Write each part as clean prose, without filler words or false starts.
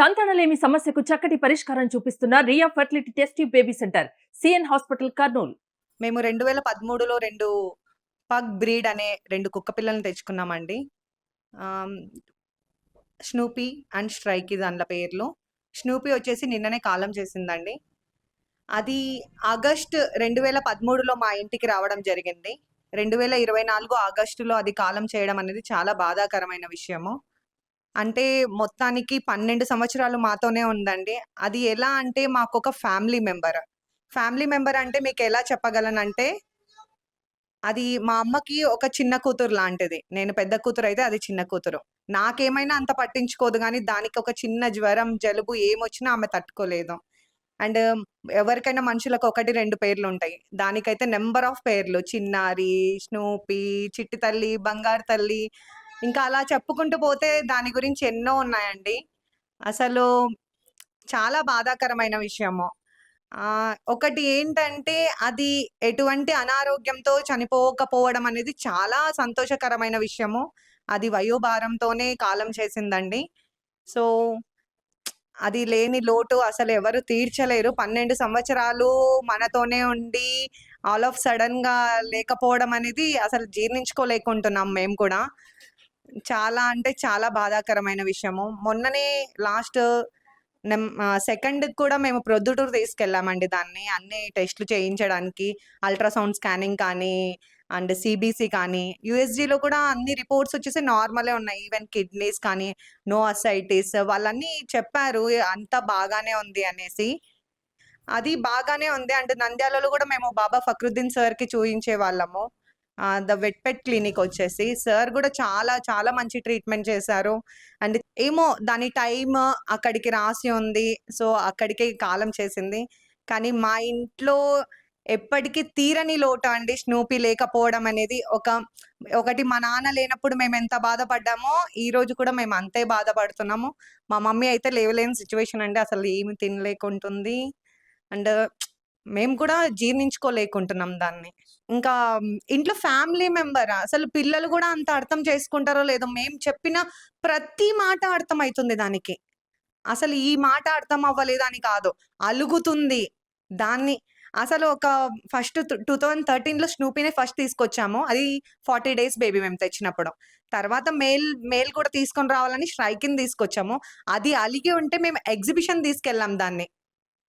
సంతానలేమి సమస్యకు చక్కటి పరిష్కారం చూపిస్తున్న Riya fertility test tube baby centre, CN hospital, Kurnool. మేము 2013లో 2 పగ్ బ్రీడ్ అనే 2 కుక్క పిల్లల్ని తెచ్చుకున్నామండి. ఆహ్, స్నూపీ అండ్ స్ట్రైకీ దాన్ల పేర్లు. స్నూపీ వచ్చేసి నిన్ననే కాలం చేసిందండి. అది ఆగస్ట్ 2013లో మా ఇంటికి రావడం జరిగింది. 2024 ఆగస్టులో అది కాలం చేయడం అనేది చాలా బాధాకరమైన విషయము. అంటే మొత్తానికి 12 సంవత్సరాలు మాతోనే ఉందండి. అది ఎలా అంటే మాకొక ఫ్యామిలీ మెంబర్. ఫ్యామిలీ మెంబర్ అంటే మీకెలా చెప్పగలనంటే, అది మా అమ్మకి ఒక చిన్న కూతురు లాంటిది. నేను పెద్ద కూతురైతే అది చిన్న కూతురు. నాకేమైనా అంత పట్టించుకోదు గానీ, దానికొక చిన్న జ్వరం, జలుబు ఏమొచ్చినా ఆమె తట్టుకోలేదు. అండ్ ఎవరికైనా మనుషులకు 1, 2 పేర్లుంటాయి. దానికైతే నంబర్ ఆఫ్ పేర్లు. చిన్నారి, స్నూపీ, చిట్టి తల్లి, బంగారు తల్లి, ఇంకా అలా చెప్పుకుంటూ పోతే దాని గురించి ఎన్నో ఉన్నాయండి. అసలు చాలా బాధాకరమైన విషయము. ఒకటి ఏంటంటే అది ఎటువంటి అనారోగ్యంతో చనిపోకపోవడం అనేది చాలా సంతోషకరమైన విషయము. అది వయోభారంతోనే కాలం చేసిందండి. సో, అది లేని లోటు అసలెవరు తీర్చలేరు. 12 సంవత్సరాలు మనతోనే ఉండి ఆల్ ఆఫ్ సడెన్‌గా లేకపోవడం అనేది అసలు జీర్ణించుకోలేకుంటున్నాం మేము కూడా. చాలా అంటే చాలా బాధాకరమైన విషయము. మొన్ననే లాస్ట్ సెకండ్‌కి కూడా మేము ప్రొద్దుటూరు తీసుకెళ్ళామండి దాన్ని. అన్ని టెస్ట్‌లు చేయించడానికి. అల్ట్రాసౌండ్ స్కానింగ్ కానీ, అండ్ సీబీసీ కానీ, యూఎస్‌జీలో కూడా అన్ని రిపోర్ట్స్ వచ్చేసి నార్మలే ఉన్నాయి. ఈవెన్ కిడ్నీస్ కానీ, నో అసైటిస్ వాళ్ళన్నీ చెప్పారు. అంతా బాగానే ఉంది అనేసి. అది బాగానే ఉంది. అంటే నంద్యాలలో గూడా మేము బాబా ఫక్రుద్దీన్ సార్‌కి చూయించేవాళ్ళము. ద వెట్ పెట్ క్లినిక్ వచ్చేసి. సార్ గూడా చాలా చాలా మంచి ట్రీట్‌మెంట్ చేశారు. అండ్ ఏమో దాని టైమ్ అక్కడికి రాసి ఉంది. సో, అక్కడికే కాలం చేసింది. కానీ మా ఇంట్లో ఎప్పటికి తీరని లోటు అండి స్నూపీ లేకపోవడం అనేది. ఒకటి మా నాన్న లేనప్పుడు మేమెంత బాధపడ్డామో, ఈరోజు కూడా మేము అంతే బాధపడుతున్నాము. మా మమ్మీ అయితే లేవలేని సిట్యుయేషన్ అండి. అసలు ఏమి తినలేకుంటుంది. అండ్ మేము కూడా జీర్ణించుకోలేకుంటున్నాం దాన్ని. ఇంకా ఇంట్లో ఫ్యామిలీ మెంబర్ అసలు పిల్లలు గూడా అంత అర్థం చేసుకుంటారో లేదో, మేము చెప్పిన ప్రతి మాట అర్థమైతుంది దానికి. అసలు ఈ మాట అర్థం అవ్వలేదని కాదు. అలుగుతుంది. దాన్ని అసలు ఒక ఫస్ట్ 2013లో స్నూపీనే ఫస్ట్ తీసుకొచ్చాము. అది 40 డేస్ బేబీ మేము తెచ్చినప్పుడు. తర్వాత మేల్ కూడా తీసుకొని రావాలని స్ట్రైకిని తీసుకొచ్చాము. అది అలిగి ఉంటే మేము ఎగ్జిబిషన్ తీసుకెళ్ళాం దాన్ని.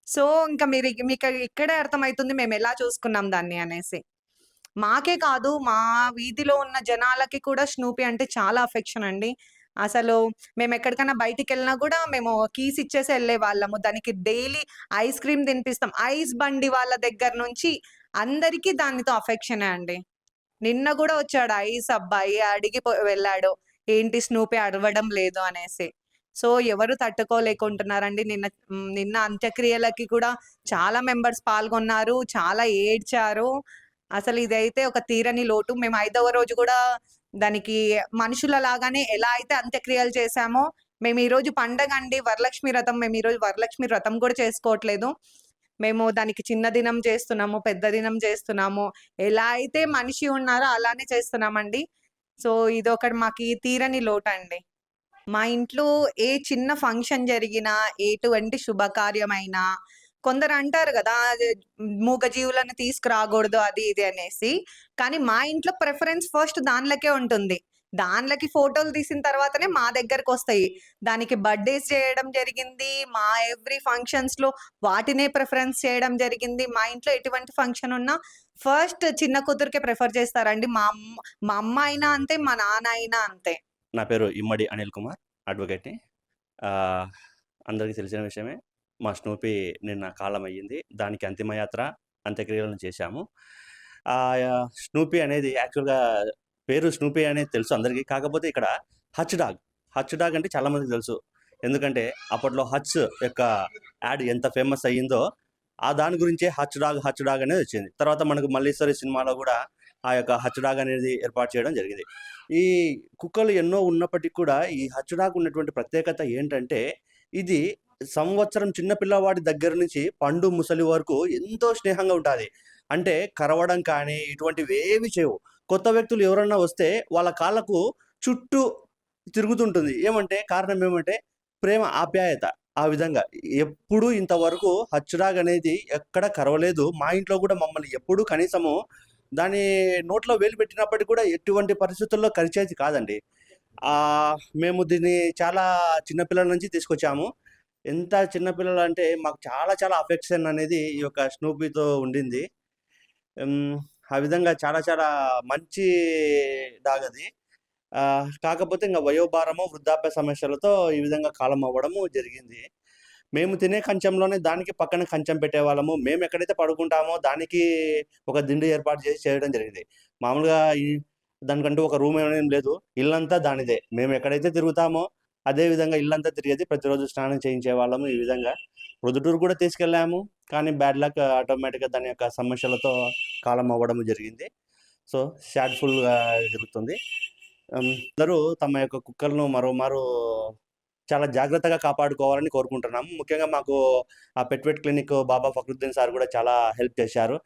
సో, ఇంక మీకు ఇక్కడే అర్థమైతుంది మేమెలా చూసుకున్నాం దాన్ని అనేసి. మాకే కాదు, మా వీధిలో ఉన్న జనాలకి కూడా స్నూపీ అంటే చాలా అఫెక్షన్ అండి. అసలు మేమెక్కడికన్నా బయటికెళ్ళినా గూడా మేము కీస్ ఇచ్చేసి ఎళ్ళేవాళ్ళము. దానికి డైలీ ఐస్ క్రీమ్ తినిపిస్తాం. ఐస్ బండి వాళ్ళ దగ్గర నుంచి అందరికీ దానితో అఫెక్షనే అండి. నిన్న గూడా వచ్చాడు ఐస్ అబ్బాయి అడిగి వెళ్ళాడు. ఏంటి స్నూపీ అరవడం లేదు అనేసి. సో, ఎవరు తట్టుకోలేకుంటున్నారండి. నిన్న అంత్యక్రియలకి కూడా చాలా మెంబర్స్ పాల్గొన్నారు. చాలా ఏడ్చారు. అసలు ఇదైతే ఒక తీరని లోటు. మేము 5వ రోజు గూడా దానికి మనుషులలాగానే ఎలా అయితే అంత్యక్రియలు చేశామో, మేము ఈరోజు పండగండి వరలక్ష్మి వ్రతం. మేము ఈరోజు వరలక్ష్మి వ్రతం గూడా చేసుకోవట్లేదు. మేము దానికి చిన్న దినం చేస్తున్నాము, పెద్ద దినం చేస్తున్నాము. ఎలా అయితే మనిషి ఉన్నారో అలానే చేస్తున్నామండి. సో, ఇదొకటి మాకి తీరని లోటండి. మా ఇంట్లో ఏ చిన్న ఫంక్షన్ జరిగినా, ఎటువంటి శుభకార్యమైనా కొందరంటారు గదా! మూగజీవులను తీసుకురాగూడదు అది ఇది అనేసి. కానీ మా ఇంట్లో ప్రిఫరెన్స్ ఫస్ట్ దాన్లకే ఉంటుంది. దాన్లకి ఫోటోలు తీసిన తర్వాతనే మా దగ్గరకొస్తాయి. దానికి బర్త్‌డేస్ చేయడం జరిగింది. మా ఎవ్రీ ఫంక్షన్స్‌లో వాటినే ప్రిఫరెన్స్ చేయడం జరిగింది. మా ఇంట్లో ఎటువంటి ఫంక్షన్ ఉన్నా ఫస్ట్ చిన్న కూతురికే ప్రిఫర్ చేస్తారండి. మా అమ్మ అయినా అంతే, మా నాన్న అయినా అంతే. నా పేరు ఇమ్మడి అనిల్ కుమార్, అడ్వకేట్‌ని. ఆహ్, అందరికీ తెలిసిన విషయమే. మా స్నూపీ నిన్న కాలమయ్యింది. దానికి అంతిమయాత్ర, అంత్యక్రియలను చేశాము. స్నూపీ అనేది యాక్చువల్‌గా పేరు స్నూపీ అనేది తెలుసు అందరికీ. కాకపోతే ఇక్కడ హచ్ డాగ్. హచ్ డాగ్ అంటే చాలా మందికి తెలుసు. ఎందుకంటే అప్పట్లో హచ్ యొక్క యాడ్ ఎంత ఫేమస్ అయ్యిందో, దాని గురించే హచ్ డాగ్ అనేది వచ్చింది. తర్వాత మనకు మల్లీశ్వరి సినిమాలో కూడా ఆ యొక్క హచ్ డాగ్ అనేది ఏర్పాటు చేయడం జరిగింది. ఈ కుక్కలు ఎన్నో ఉన్నప్పటికి కూడా ఈ హచ్ డాగ్ ఉన్నటువంటి ప్రత్యేకత ఏంటంటే, ఇది సంవత్సరం చిన్న పిల్లవాడి దగ్గర నుంచి పండు ముసలి వరకు ఎంతో స్నేహంగా ఉంటాది. అంటే కరవడం కానీ ఇటువంటివేవి చేయవు. కొత్త వ్యక్తులు ఎవరన్నా వస్తే వాళ్ళ కాళ్ళకు చుట్టూ తిరుగుతుంటుంది. కారణం ఏమంటే ప్రేమ, ఆప్యాయత. ఆ విధంగా ఎప్పుడు ఇంతవరకు హచ్చురాగ్ అనేది ఎక్కడ కరవలేదు. మా ఇంట్లో కూడా మమ్మల్ని ఎప్పుడూ కనీసము దాని నోట్లో వేలు పెట్టినప్పటికి కూడా ఎటువంటి పరిస్థితుల్లో కరిచేది కాదండి. మేము దీన్ని చాలా చిన్న పిల్లల నుంచి తీసుకొచ్చాము. ఎంత చిన్న పిల్లలంటే మాకు చాలా చాలా అఫెక్షన్ అనేది ఈ యొక్క స్నూపీతో ఉండింది. హ్మ్. ఆ విధంగా చాలా చాలా మంచి డాగ్ అది. కాకపోతే ఇంక వయోభారము, వృద్ధాప్య సమస్యలతో ఈ విధంగా కాలం అవ్వడము జరిగింది. మేము తినే కంచంలోనే దానికి పక్కన కంచం పెట్టేవాళ్ళము. మేమెక్కడైతే పడుకుంటామో దానికి ఒక దిండు ఏర్పాటు చేసి చేయడం జరిగింది. మామూలుగా దానికంటూ ఒక రూమ్ ఏం లేదు. ఇల్లంతా దానిదే. మేమెక్కడైతే తిరుగుతామో అదే విధంగా ఇల్లంతా తిరిగేది. ప్రతిరోజు స్నానం చేయించేవాళ్ళము ఈ విధంగా. ప్రొద్దుటూరు కూడా తీసుకెళ్ళాము. కానీ బ్యాడ్ లక్ ఆటోమేటిక్‌గా దాని యొక్క సమస్యలతో కాలం అవ్వడం జరిగింది. సో, సాడ్‌ఫుల్‌గా జరుగుతుంది. అందరూ తమ యొక్క కుక్కలను మరోమారు చాలా జాగ్రత్తగా కాపాడుకోవాలని కోరుకుంటున్నాము. ముఖ్యంగా మాకు ఆ పెట్ క్లినిక్ బాబా ఫక్రుద్దీన్ సార్ కూడా చాలా హెల్ప్ చేశారు.